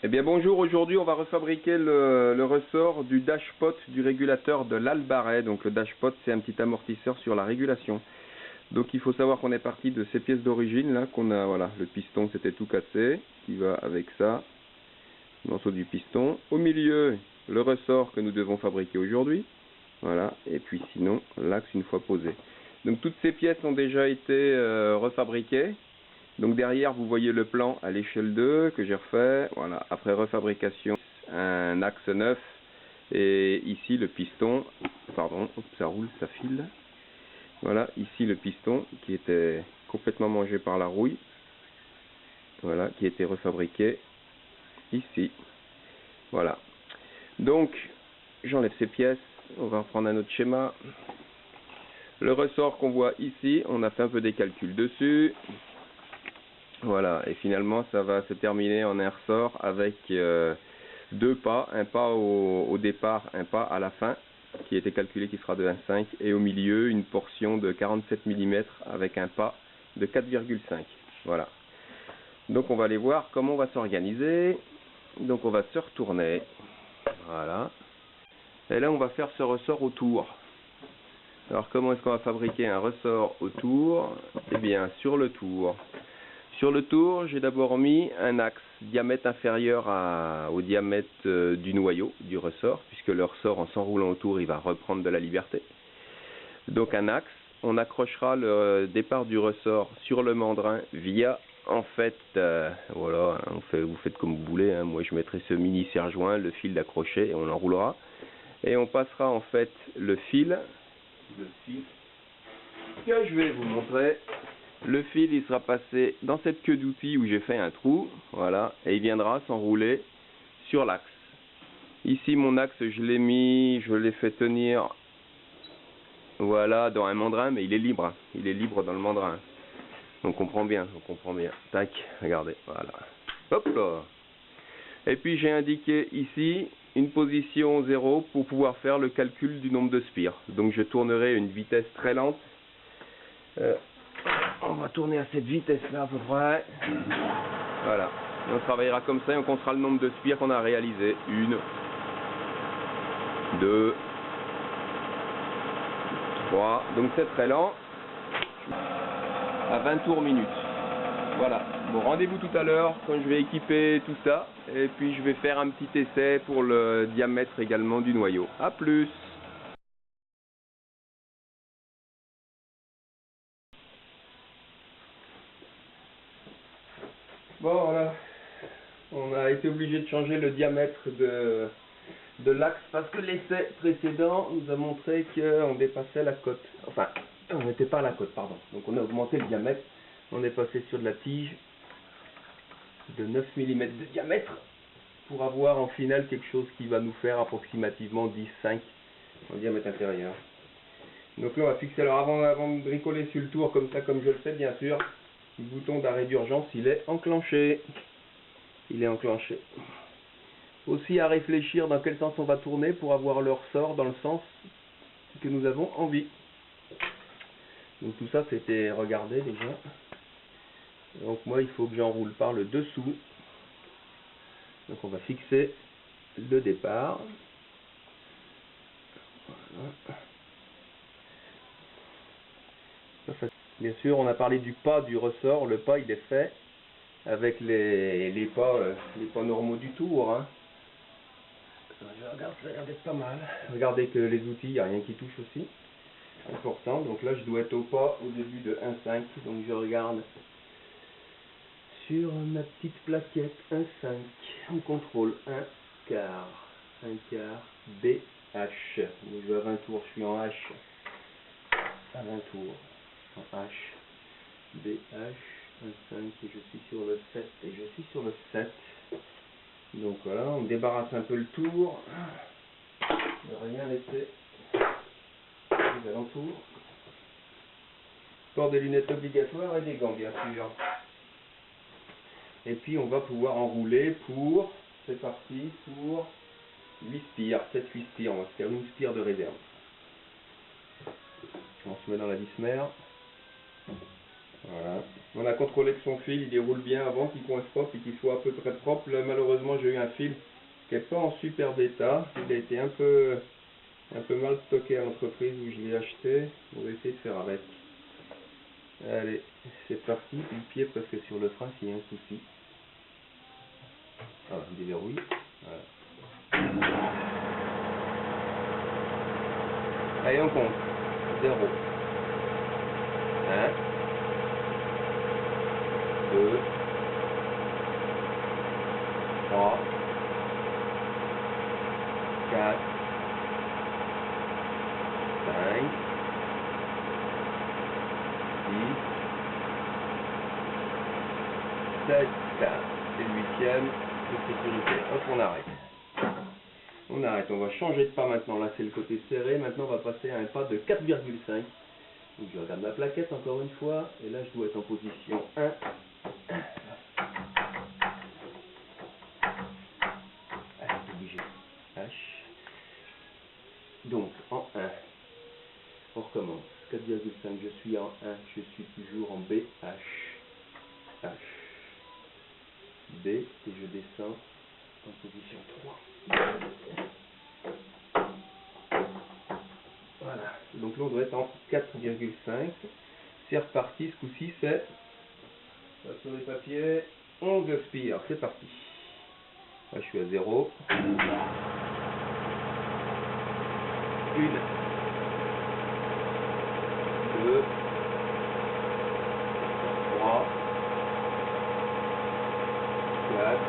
Eh bien bonjour, aujourd'hui on va refabriquer le ressort du dashpot du régulateur de l'Albaret. Donc le dashpot c'est un petit amortisseur sur la régulation. Donc il faut savoir qu'on est parti de ces pièces d'origine là, qu'on a, voilà, le piston c'était tout cassé, qui va avec ça, le morceau du piston. Au milieu, le ressort que nous devons fabriquer aujourd'hui, voilà, et puis sinon l'axe une fois posé. Donc toutes ces pièces ont déjà été refabriquées. Donc derrière vous voyez le plan à l'échelle 2 que j'ai refait, voilà, après refabrication, un axe neuf, et ici le piston, pardon, ça roule, ça file, voilà, ici le piston qui était complètement mangé par la rouille, voilà, qui a été refabriqué ici, voilà. Donc j'enlève ces pièces, on va reprendre un autre schéma. Le ressort qu'on voit ici, on a fait un peu des calculs dessus. Voilà, et finalement ça va se terminer en un ressort avec deux pas, un pas au départ, un pas à la fin, qui a été calculé qui sera de 1,5, et au milieu une portion de 47 mm avec un pas de 4,5. Voilà. Donc on va aller voir comment on va s'organiser. Donc on va se retourner. Voilà. Et là on va faire ce ressort autour. Alors comment est-ce qu'on va fabriquer un ressort autour? Eh bien sur le tour. Sur le tour, j'ai d'abord mis un axe diamètre inférieur au diamètre du noyau du ressort, puisque le ressort en s'enroulant autour, il va reprendre de la liberté. Donc un axe, on accrochera le départ du ressort sur le mandrin via, en fait, voilà, vous faites comme vous voulez, hein. Moi je mettrai ce mini serre-joint, le fil d'accrocher, et on l'enroulera. Et on passera en fait le fil que je vais vous montrer. Le fil il sera passé dans cette queue d'outil où j'ai fait un trou, voilà, et il viendra s'enrouler sur l'axe. Ici mon axe je l'ai fait tenir, voilà, dans un mandrin, mais il est libre dans le mandrin. On comprend bien, Tac, regardez, voilà. Hop là. Et puis j'ai indiqué ici une position 0 pour pouvoir faire le calcul du nombre de spires. Donc je tournerai à une vitesse très lente. On va tourner à cette vitesse-là à peu près. Voilà. Et on travaillera comme ça et on comptera le nombre de spires qu'on a réalisé. 1, 2, 3. Donc c'est très lent. À 20 tours minute. Voilà. Bon, rendez-vous tout à l'heure quand je vais équiper tout ça. Et puis je vais faire un petit essai pour le diamètre également du noyau. A plus. Bon, voilà. On a été obligé de changer le diamètre de l'axe parce que l'essai précédent nous a montré qu'on dépassait la cote. Enfin, on n'était pas à la cote, pardon. Donc on a augmenté le diamètre. On est passé sur de la tige de 9 mm de diamètre pour avoir en finale quelque chose qui va nous faire approximativement 10,5 en diamètre intérieur. Donc là on va fixer, alors avant de bricoler sur le tour comme ça, comme je le fais bien sûr, le bouton d'arrêt d'urgence il est enclenché. Aussi à réfléchir dans quel sens on va tourner pour avoir le ressort dans le sens que nous avons envie. Donc tout ça c'était regardé déjà. Donc moi il faut que j'enroule par le dessous. Donc on va fixer le départ. Voilà. Bien sûr on a parlé du pas du ressort. Le pas il est fait avec les pas normaux du tour, hein. Je regarde, ça a l'air d'être pas mal. Regardez que les outils, il n'y a rien qui touche aussi. Important. Donc là, je dois être au pas au début de 1,5. Donc je regarde sur ma petite plaquette 1,5. On contrôle 1 quart. 1 quart BH. Donc je vais à 20 tours, je suis en H. À 20 tours. En H. BH. 1,5. Et je suis sur le 7. Et je suis sur le 7. Donc voilà, on débarrasse un peu le tour. Ne rien laisser les alentours. Port des lunettes obligatoires et des gants bien sûr. Et puis on va pouvoir enrouler pour, c'est parti, pour 8 spires, 7-8 spires, on va se faire une spire de réserve. On se met dans la dismère. Voilà. On a contrôlé que son fil il déroule bien avant, qu'il coince pas et qu'il soit à peu près propre. Là, malheureusement, j'ai eu un fil qui n'est pas en superbe état. Il a été un peu mal stocké à l'entreprise où je l'ai acheté. On va essayer de faire avec. Allez, c'est parti. Le pied est presque sur le frein s'il y a un souci. Ah, on déverrouille. Voilà. Allez, on compte. 0. 1. 2. 3. 4. 5. 6. 7. C'est le 8e de sécurité. Hop, on arrête. On arrête, on va changer de pas maintenant. Là, c'est le côté serré. Maintenant, on va passer à un pas de 4,5. Donc, je regarde la plaquette encore une fois. Et là, je dois être en position 1. Obligé. H. Donc, en 1. On recommence. 4,5. Je suis en 1. Je suis toujours en B. H. H. B. Et je descends en position 3. Voilà, donc là on doit être en 4,5. C'est reparti, ce coup-ci c'est, sur les papiers, 11 spires, c'est parti. Là je suis à 0. 1. 2. 3. 4.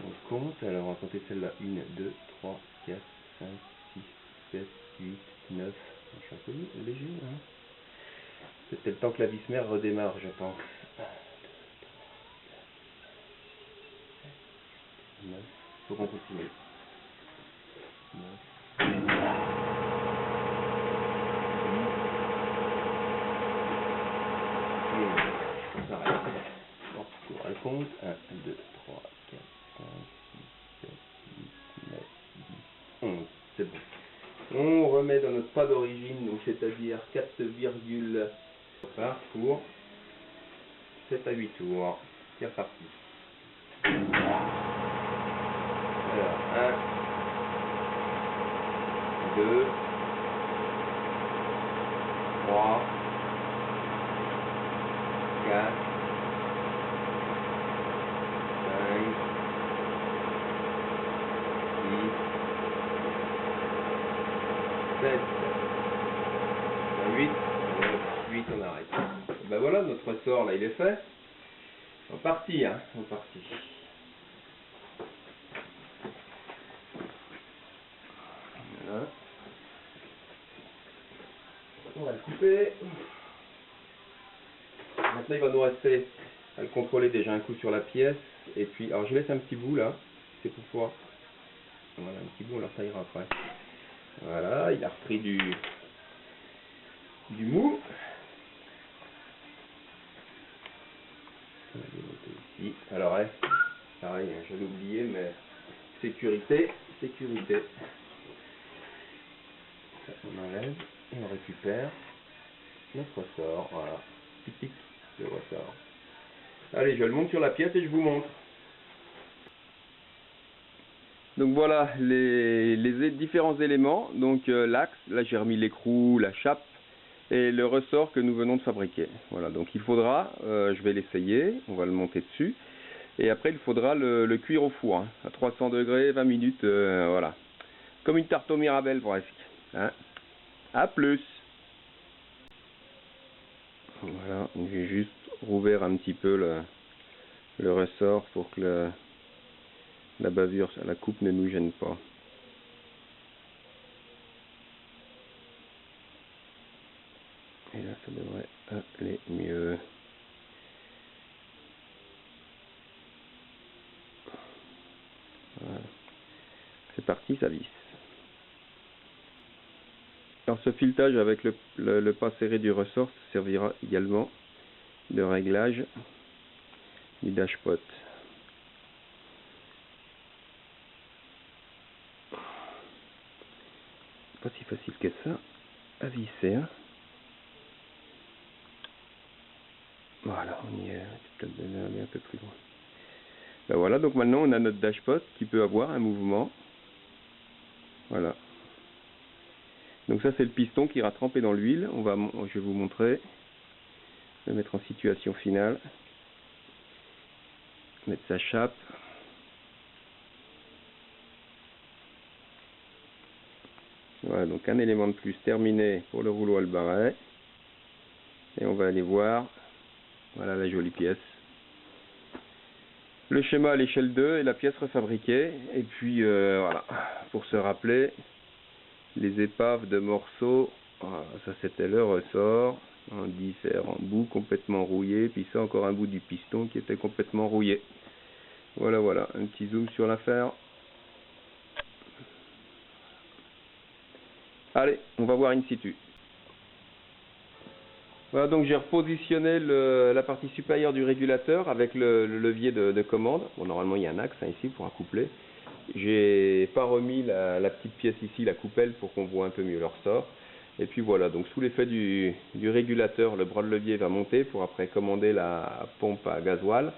On compte, alors on va compter celle-là. 1, 2, 3, 4, 5, 6, 7, 8, 9. Je suis un peu léger, hein. C'est peut-être le temps que la vis mère redémarre, je pense. 9. Faut qu'on continue. 9. On s'arrête. Bon, elle compte. 1, 2, 3, 4, 5, 6, 7, 8, 9, 10, 11. C'est bon. On remet dans notre pas d'origine, donc c'est-à-dire 4, pour 7 à 8 tours. C'est reparti. Alors, 1, 2, 3, 4, 5, 6, 7, 8, 8, on arrête. Ben voilà, notre ressort là il est fait. On est parti, hein, on est parti. Voilà. On va le couper. Maintenant il va nous rester à le contrôler déjà un coup sur la pièce. Et puis, alors je laisse un petit bout là, c'est pour pouvoir. Voilà, un petit bout, on le retaillera après. Voilà, il a repris du mou. Ici. Alors, pareil, je l'ai oublié, mais sécurité. Ça, on enlève et on récupère notre ressort. Voilà, tic, le ressort. Allez, je le monte sur la pièce et je vous montre. Donc voilà les différents éléments. Donc l'axe, là j'ai remis l'écrou, la chape et le ressort que nous venons de fabriquer. Voilà, donc il faudra, je vais l'essayer, on va le monter dessus. Et après il faudra le cuire au four, hein, à 300 degrés, 20 minutes, voilà. Comme une tarte au Mirabelle presque. Hein. À plus. Voilà, j'ai juste rouvert un petit peu le ressort pour que la bavure, la coupe ne nous gêne pas. Et là, ça devrait aller mieux. Voilà. C'est parti. partie ça visse. Alors ce filetage avec le pas serré du ressort servira également de réglage du dashpot. Pas si facile que ça à visser, hein. Voilà, on y est, peut-être aller un peu plus loin. Ben voilà, donc maintenant on a notre dashpot qui peut avoir un mouvement. Voilà. Donc ça c'est le piston qui ira tremper dans l'huile. Je vais vous montrer. Je vais mettre en situation finale. Mettre sa chape. Voilà, donc un élément de plus terminé pour le rouleau Albaret. Et on va aller voir. Voilà la jolie pièce. Le schéma à l'échelle 2 et la pièce refabriquée. Et puis voilà, pour se rappeler, les épaves de morceaux, voilà, ça c'était le ressort, en différents bouts complètement rouillé, puis ça encore un bout du piston qui était complètement rouillé. Voilà, voilà, un petit zoom sur l'affaire. Allez, on va voir in situ. Voilà, donc j'ai repositionné la partie supérieure du régulateur avec le levier de commande. Bon, normalement il y a un axe hein, ici pour accoupler. J'ai pas remis la petite pièce ici, la coupelle, pour qu'on voit un peu mieux le ressort. Et puis voilà, donc sous l'effet du régulateur, le bras de levier va monter pour après commander la pompe à gasoil.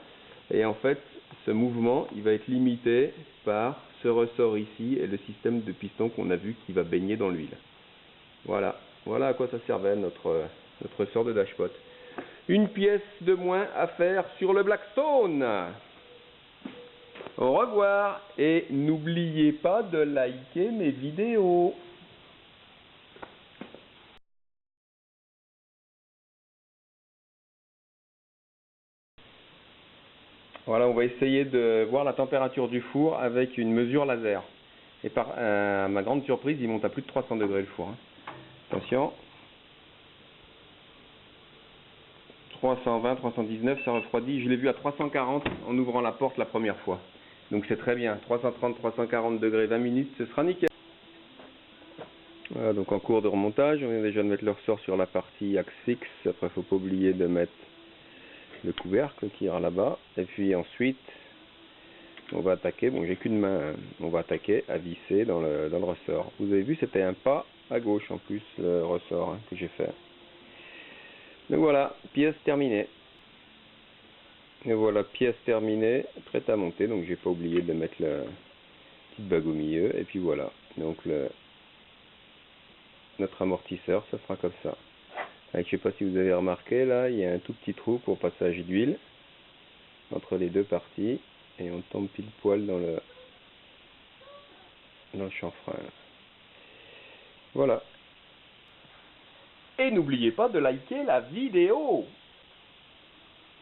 Et en fait, ce mouvement, il va être limité par ce ressort ici et le système de piston qu'on a vu qui va baigner dans l'huile. Voilà, voilà à quoi ça servait notre ressort de dashpot. Une pièce de moins à faire sur le Blackstone. Au revoir et n'oubliez pas de liker mes vidéos. Voilà, on va essayer de voir la température du four avec une mesure laser. Et à ma grande surprise, il monte à plus de 300 degrés le four. Hein. Attention. 320, 319, ça refroidit. Je l'ai vu à 340 en ouvrant la porte la première fois. Donc c'est très bien. 330, 340 degrés, 20 minutes, ce sera nickel. Voilà, donc en cours de remontage, on vient déjà de mettre le ressort sur la partie axe fixe. Après, il ne faut pas oublier de mettre le couvercle qui ira là-bas. Et puis ensuite, on va attaquer. Bon, j'ai qu'une main. Hein. On va attaquer à visser dans le ressort. Vous avez vu, c'était un pas à gauche en plus, le ressort hein, que j'ai fait. Donc voilà, pièce terminée. Et voilà, pièce terminée, prête à monter. Donc j'ai pas oublié de mettre la petite bague au milieu. Et puis voilà. Donc notre amortisseur, ça sera comme ça. Avec, je sais pas si vous avez remarqué, là, il y a un tout petit trou pour passage d'huile entre les deux parties. Et on tombe pile poil dans le chanfrein. Voilà. Et n'oubliez pas de liker la vidéo.